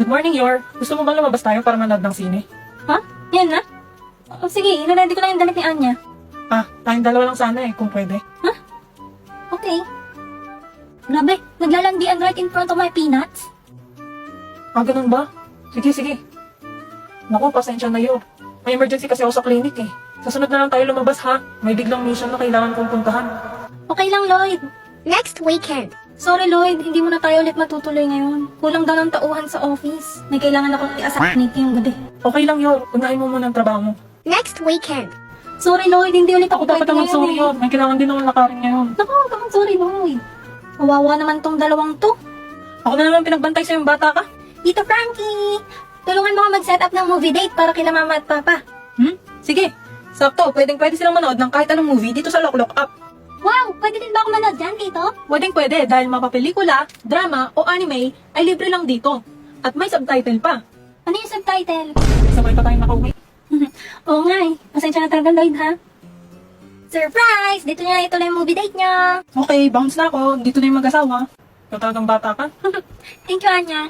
Good morning, Yor. Gusto mo bang lumabas tayo para manood ng sine? Ha? Yan na? O sige, ina-ready ko lang yung damit ni Anya. Tayong dalawa lang sana kung pwede. Okay. Grabe, naglalandian right in front of my peanuts. Ganun ba? Sige. Naku, pasensya na, Yor. May emergency kasi ako sa clinic eh. Sa sunod na lang tayo lumabas ha. May biglang mission na kailangan kong puntahan. Okay lang, Lloyd. Next weekend. Sorry, Lloyd, hindi mo na tayo ulit matutuloy ngayon. Kulang daw ng tauhan sa office. May kailangan akong i-assassinate ngayong gabi. Okay lang, Yor. Unahin mo muna ang trabaho mo. Next weekend. Sorry, Lloyd, hindi ulit Ako ako dapat pwede naman sorry, Yor. May kailangan din akong lakarin ngayon. Naku, huwag kang sorry, Lloyd. Kawawa naman tong dalawang to. Ako na naman pinagbantay sa yung bata ka. Tito Frankie, tulungan mo ako mag-set up ng movie date para kila mama at papa. Sige. Sakto, pwede silang manood ng kahit anong movie dito sa Lock Up. Wow, pwede din ba ako manood dyan, Tito? Pwede dahil mapapelikula, drama o anime ay libre lang dito. At may subtitle pa. Ano yung subtitle? Sabay pa tayong nakauwi. Oo nga eh. Pasensya na talaga, Lloyd, ha? Surprise! Dito niya ituloy yung movie date niya. Okay, bounce na ako. Dito na yung mag-asawa. Ikaw talagang bata ka. Thank you, Anya.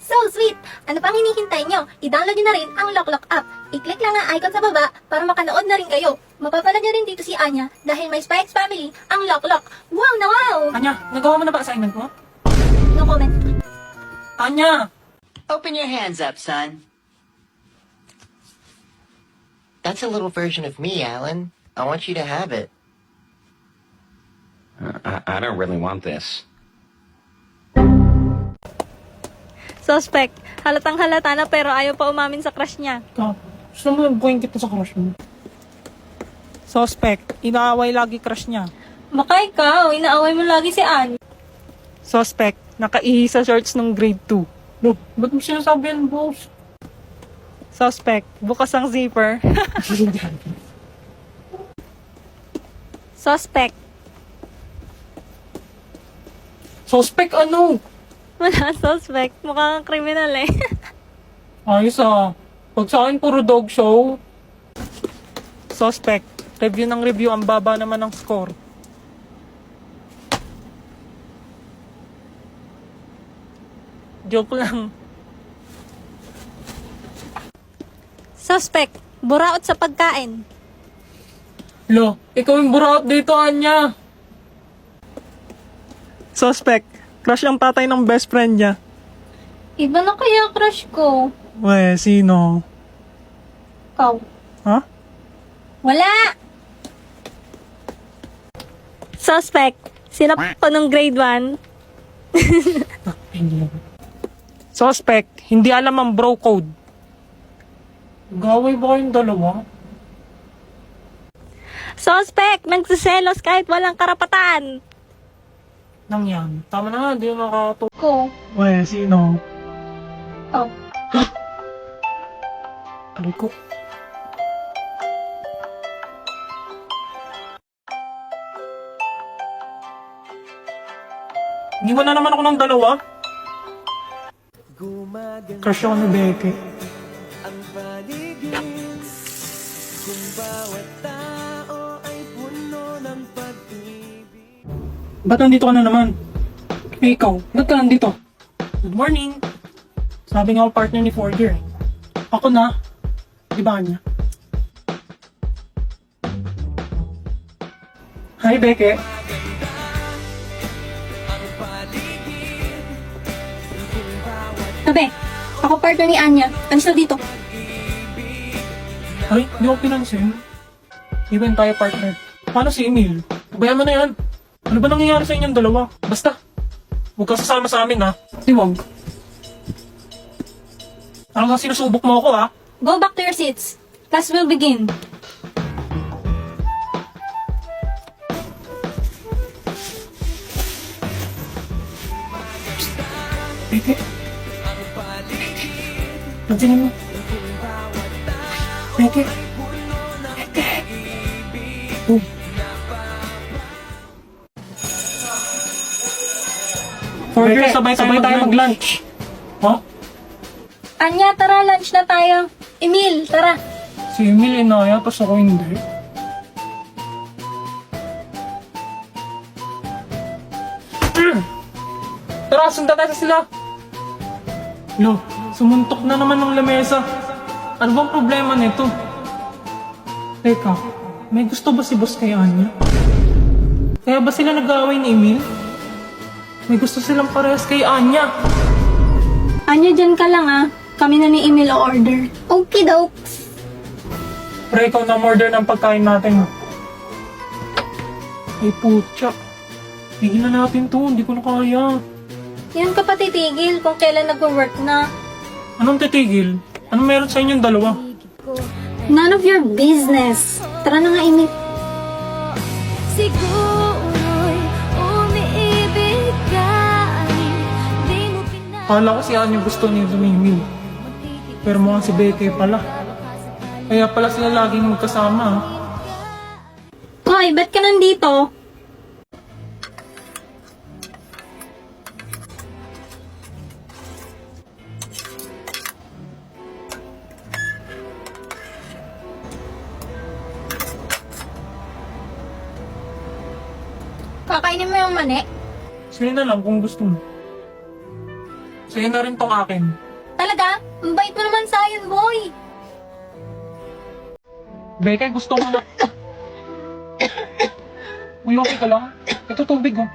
So sweet! Ano pang hinihintay nyo? I-download nyo na rin ang Lock app. I-click lang ang icon sa baba para makanood na rin kayo. Mapapala nyo rin dito si Anya dahil may Spikes Family ang Lock. Wow na wow! Anya, nagawa mo na ba assignment mo? No comment. Anya! Open your hands up, son. That's a little version of me, Alan. I want you to have it. I don't really want this. Suspect. Halatang halata na pero ayaw pa umamin sa crush niya. Gusto mo buhayin kita sa crush mo? Suspect, inaaway lagi crush niya. Baka ikaw, inaaway mo lagi si Anya. Suspect, nakaihi sa shorts ng grade 2. No, ba't mo sinasabi yan, boss? Suspect, bukas ang zipper. Suspect. Suspect ano? Wala, suspect. Mukhang kriminal eh. Ayos Pag sa akin, puro dog show. Suspect, review ng review, ang baba naman ng score. Joke lang. Suspect. Buraot sa pagkain. Lo, ikaw yung buraot dito, Anya. Suspect, crush ang tatay ng best friend niya. Iba na kaya crush ko. Weh, sino? Ikaw. Ha? Wala! Suspect. Sinap ko nung grade 1. Suspect, hindi alam ang bro code. Gaway ba kayong dalawa? Suspect. Nagsiselos kahit walang karapatan. Nang yan. Tama na nga, di mo makatu... Ko. Weh, sino? Ikaw. Aray ko. Iniwan na naman ako ng dalawa. Crush ako ni Becky. Ba't nandito ka na naman? Eh, ikaw, ba't ka nandito? Good morning. Sabi nga ako partner ni Forger. Ako na. Di ba niya? Hi, Beke. Tabi, ako partner ni Anya. Alis na dito. Ay, di ko pinansin. Even tayo partner. Paano si Emil? Pabayaan mo na yan. Ano ba nangyayari sa inyong dalawa? Basta, huwag ka sasama sa amin ha. Di wag. Ano nga sinusubok mo ako ha? Go back to your seats. Class will begin. Beke. Pansinin mo. Beke. Beke. Oh. Forger, sabay-sabay tayo mag-lunch. Ha? Anya, tara, lunch na tayo. Emil, tara. Si Emil inaya, tapos ako hindi. Tara, sundan natin sila. Lo, sumuntok na naman ng lamesa. Ano bang problema nito? Teka, may gusto ba si boss kay Anya? Kaya ba sila nag-aaway ni Emil? May gusto silang parehas kay Anya. Anya, dyan ka lang ah. Kami na ni Emil o order. Okay, dokes. Pre, ikaw na order ng pagkain natin. Ay, putya. Tigil na natin to, hindi ko na kaya. Yan ka pa titigil kung kailan nag-work na. Anong titigil? Anong meron sa inyong dalawa? None of your business. Tara na nga, Emil. Siguro'y umiibig ka. Di mo Kala ko si Anya gusto niya dumimil. Pero mukhang si Becky pala. Kaya pala sila laging magkasama. ah. Hoy, ba't ka nandito? Kakainin mo yung mani? Sige na lang kung gusto mo. Sige na rin tong akin. Talaga? Ang bait mo naman sa akin, boy. Becky, gusto mo na. Uy, okay ka lang? Ito tubig oh.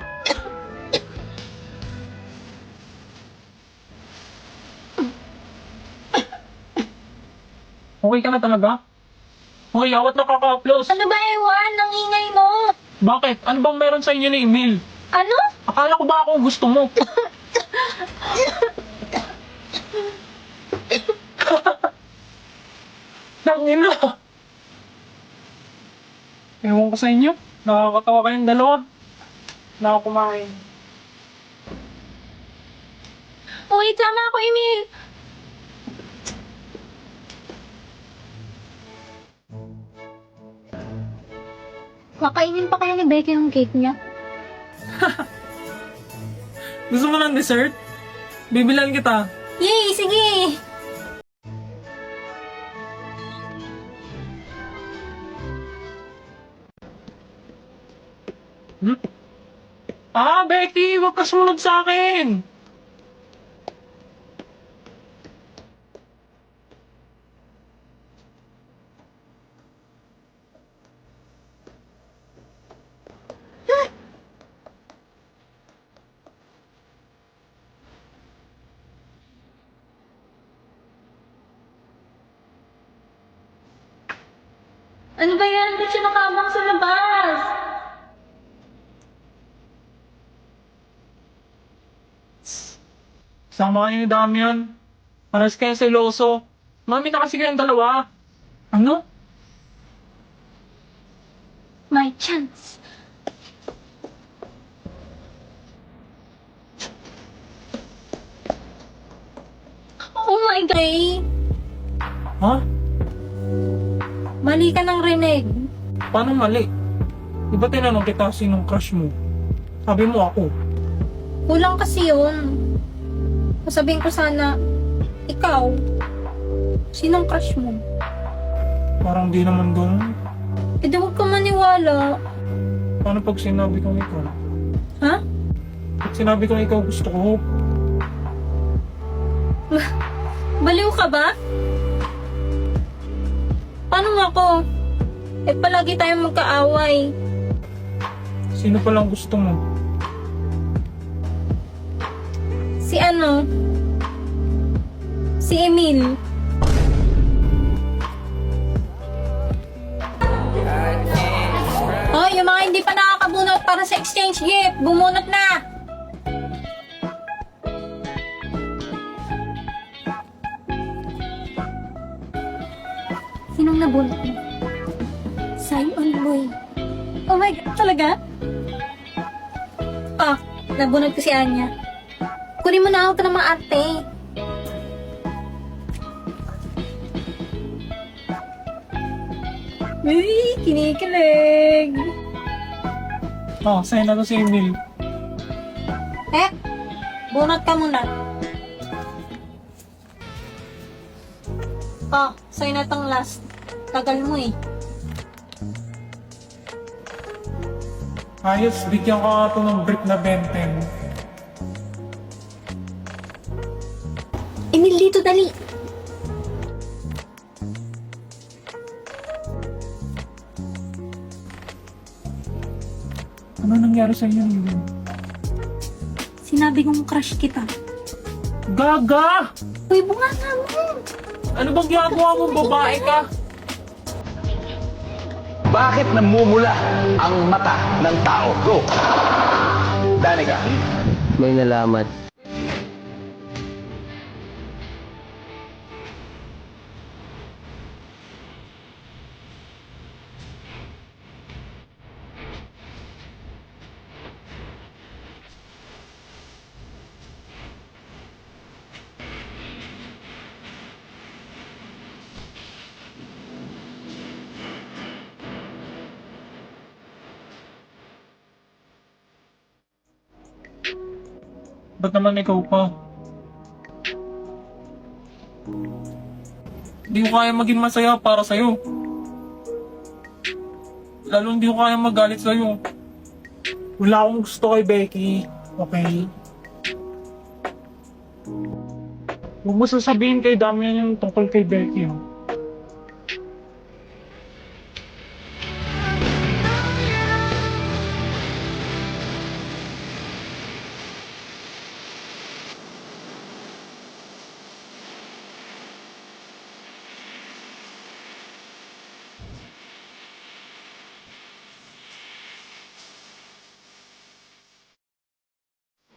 Okay ka na talaga? Okay, awat nakaka-applause. Ano ba, Ewan? Ang ingay mo. Bakit? Ano bang meron sa inyo ni Emil? Ano? Akala ko ba ako gusto mo? Tangina! Ewan ko sa inyo. Nakakatawa kayong dalawa. Na ako kumain. Uy, tama ako, Emil. Kakainin pa kaya ni Becky yung cake niya? Gusto mo ng dessert? Bibilan kita. Yay, sige. Hmm? Ah, Becky! Huwag ka sumunod sa akin! Ano ba yan? Ba't siya nakabang sa labas? Sama kayo ni Damian. Paras kayo seloso. Mami na kasi kayong dalawa. Ano? My chance. Oh my God! Ha? Mali ka ng rinig. Paano mali? Di ba tinanong kita sinong crush mo? Sabi mo ako. Kulang kasi yun. Sasabihin ko sana, ikaw, sinong crush mo? Parang di naman ganun. Eh di huwag ka maniwala. Paano pag sinabi kong ikaw? Ha? Pag sinabi kong ikaw gusto ko, Baliw ka ba? Paano nga ako? Eh palagi tayong magkaaway. sino palang gusto mo? Si ano? Si Emil. Oh, yung mga hindi pa nakakabunot para sa exchange gift, bumunot na! Sinong nabunot mo? Zion Boy. Oh my God, talaga? Ah, nabunot ko si Anya. Kunin mo na ako ka ng mga arte. Uy, kinikilig. Ah, sa'yo na to si Emil. Eh, bunot ka muna. Oh, sa'yo na tong last. Tagal mo eh. Ayos, bigyan ko nga ito ng brief na benten. Emil, dito, dali. Ano nangyari sa inyo, Emil? Sinabi kong crush kita. Gaga! Uy, bunga nga mo. Ano bang ginagawa mo, babae ka? Bakit namumula ang mata ng tao? Go! Danica. May nalaman. Ba't naman ikaw pa? Hindi ko kaya maging masaya para sa'yo. Lalo hindi ko kaya magalit sa'yo. Wala akong gusto kay Becky. Okay? Huwag mo sasabihin kay Damian yung tungkol kay Becky. Oh.